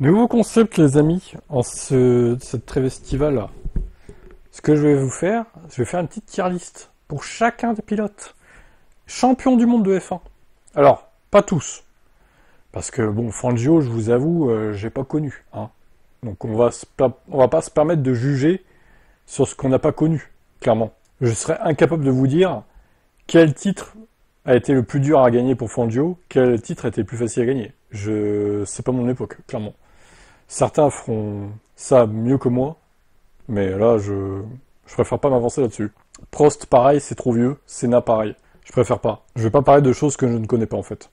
Nouveau concept, les amis, cette trêve estivale. Ce que je vais vous faire, je vais faire une petite tier list pour chacun des pilotes. Champions du monde de F1. Alors, pas tous. Parce que, bon, Fangio, je vous avoue, j'ai pas connu. Hein. Donc on va pas se permettre de juger sur ce qu'on n'a pas connu, clairement. Je serais incapable de vous dire quel titre a été le plus dur à gagner pour Fangio, quel titre a été le plus facile à gagner. C'est pas mon époque, clairement. Certains feront ça mieux que moi, mais là, je préfère pas m'avancer là-dessus. Prost, pareil, c'est trop vieux. Senna, pareil. Je préfère pas. Je vais pas parler de choses que je ne connais pas, en fait.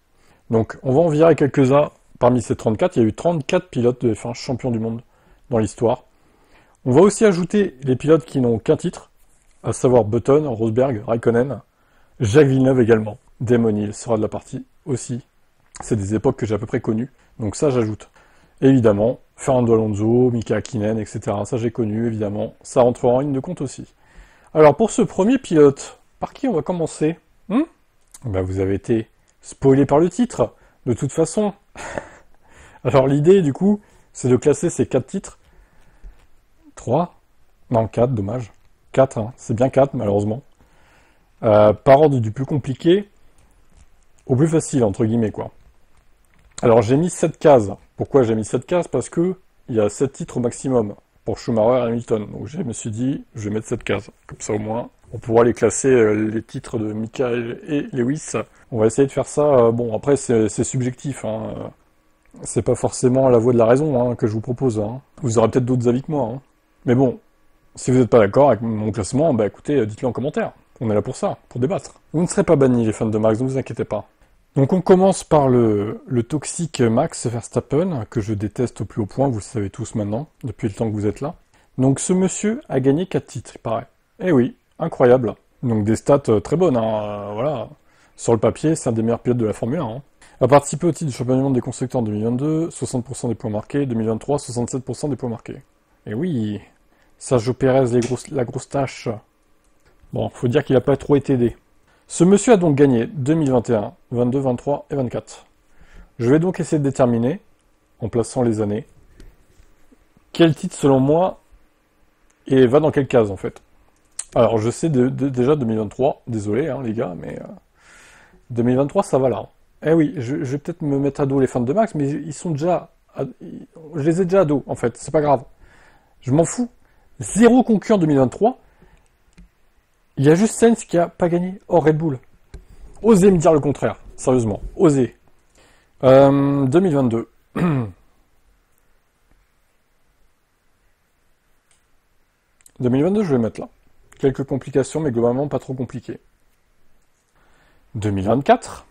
Donc, on va en virer quelques-uns. Parmi ces 34, il y a eu 34 pilotes de F1 champions du monde dans l'histoire. On va aussi ajouter les pilotes qui n'ont qu'un titre, à savoir Button, Rosberg, Raikkonen, Jacques Villeneuve également. Damon Hill sera de la partie aussi. C'est des époques que j'ai à peu près connues, donc ça j'ajoute. Évidemment, Fernando Alonso, Mika Hakkinen, etc. Ça j'ai connu, évidemment. Ça rentrera en ligne de compte aussi. Alors pour ce premier pilote, par qui on va commencer Ben, vous avez été spoilé par le titre, de toute façon. Alors l'idée, du coup, c'est de classer ces 4 titres. 3 Non, 4, dommage. 4, hein. C'est bien 4, malheureusement. Par ordre du plus compliqué au plus facile, entre guillemets, quoi. Alors j'ai mis 7 cases. Pourquoi j'ai mis 7 cases? Parce que il y a 7 titres au maximum pour Schumacher et Hamilton. Donc je me suis dit, je vais mettre 7 cases. Comme ça au moins, on pourra les classer, les titres de Michael et Lewis. On va essayer de faire ça. Bon, après c'est subjectif. Hein. C'est pas forcément la voie de la raison hein, que je vous propose. Hein. Vous aurez peut-être d'autres avis que moi. Hein. Mais bon, si vous n'êtes pas d'accord avec mon classement, bah écoutez, dites-le en commentaire. On est là pour ça, pour débattre. Vous ne serez pas bannis les fans de Max, ne vous inquiétez pas. Donc on commence par le toxique Max Verstappen, que je déteste au plus haut point, vous le savez tous maintenant, depuis le temps que vous êtes là. Donc ce monsieur a gagné 4 titres, il paraît. Eh oui, incroyable. Donc des stats très bonnes, hein, voilà. Sur le papier, c'est un des meilleurs pilotes de la Formule 1. Hein. A participé au titre du championnat du monde des constructeurs en 2022, 60% des points marqués, 2023, 67% des points marqués. Et oui, Sergio Pérez, la grosse tâche. Bon, faut dire qu'il n'a pas trop été aidé. Ce monsieur a donc gagné 2021, 22, 23 et 24. Je vais donc essayer de déterminer, en plaçant les années, quel titre selon moi et va dans quelle case en fait. Alors je sais déjà 2023, désolé hein, les gars, mais 2023 ça va là. Eh oui, je vais peut-être me mettre à dos les fans de Max, mais ils sont déjà... Je les ai déjà à dos en fait, c'est pas grave. Je m'en fous. Zéro concurrent en 2023. Il y a juste Sainz qui a pas gagné hors Red Bull. Osez me dire le contraire, sérieusement, osez. 2022. 2022, je vais mettre là. Quelques complications, mais globalement pas trop compliquées. 2024.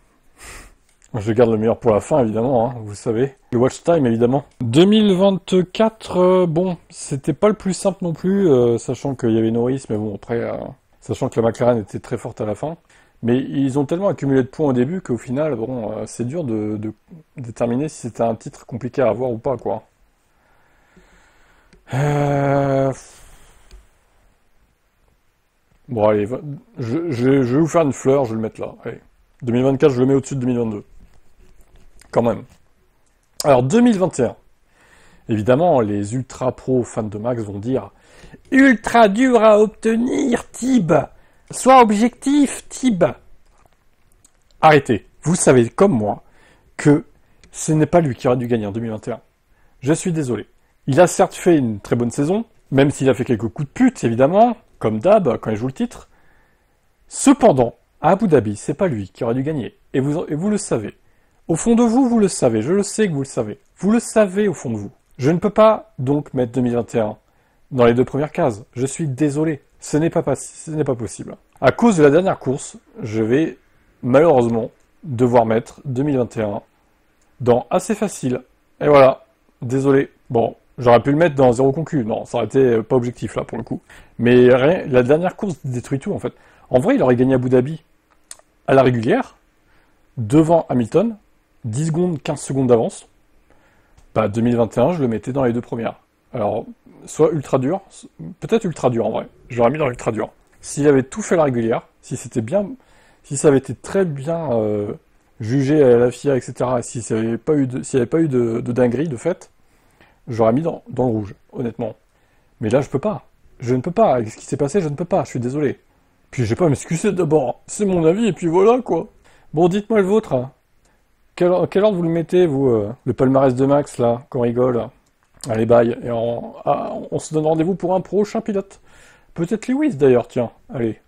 Je garde le meilleur pour la fin, évidemment, hein, vous savez. Le watch time, évidemment. 2024, bon, c'était pas le plus simple non plus, sachant qu'il y avait Norris, mais bon, après... Sachant que la McLaren était très forte à la fin. Mais ils ont tellement accumulé de points au début qu'au final, bon, c'est dur de déterminer si c'était un titre compliqué à avoir ou pas, quoi. Bon, allez, je vais vous faire une fleur, je vais le mettre là. Allez. 2024, je le mets au-dessus de 2022. Quand même. Alors, 2021. Évidemment, les ultra pro fans de Max vont dire... Ultra dur à obtenir, Tib. Sois objectif, Tib. Arrêtez. Vous savez, comme moi, que ce n'est pas lui qui aurait dû gagner en 2021. Je suis désolé. Il a certes fait une très bonne saison, même s'il a fait quelques coups de pute, évidemment, comme d'hab, quand il joue le titre. Cependant, à Abu Dhabi, c'est pas lui qui aurait dû gagner. Et vous le savez. Au fond de vous, vous le savez. Je le sais que vous le savez. Vous le savez au fond de vous. Je ne peux pas, donc, mettre 2021 dans les 2 premières cases. Je suis désolé. Ce n'est pas possible. À cause de la dernière course, je vais, malheureusement, devoir mettre 2021 dans assez facile. Et voilà. Désolé. Bon, j'aurais pu le mettre dans 0 concu. Non, ça aurait été pas objectif, là, pour le coup. Mais la dernière course détruit tout, en fait. En vrai, il aurait gagné Abu Dhabi à la régulière, devant Hamilton, 10 secondes, 15 secondes d'avance. Bah, 2021, je le mettais dans les 2 premières. Alors, soit ultra dur, peut-être ultra dur en vrai. Je l'aurais mis dans l'ultra dur. S'il avait tout fait à la régulière, si ça avait été très bien jugé à la FIA, etc., s'il n'y avait pas eu de dinguerie de fait, j'aurais mis dans le rouge, honnêtement. Mais là, je peux pas. Je ne peux pas. Avec ce qui s'est passé, je ne peux pas. Je suis désolé. Puis j'ai pas à m'excuser d'abord. C'est mon avis, et puis voilà, quoi. Bon, dites-moi le vôtre. Hein. Quel ordre vous le mettez, vous, le palmarès de Max, là, qu'on rigole? Allez, bye. Et on se donne rendez-vous pour un prochain pilote. Peut-être Lewis, d'ailleurs, tiens. Allez.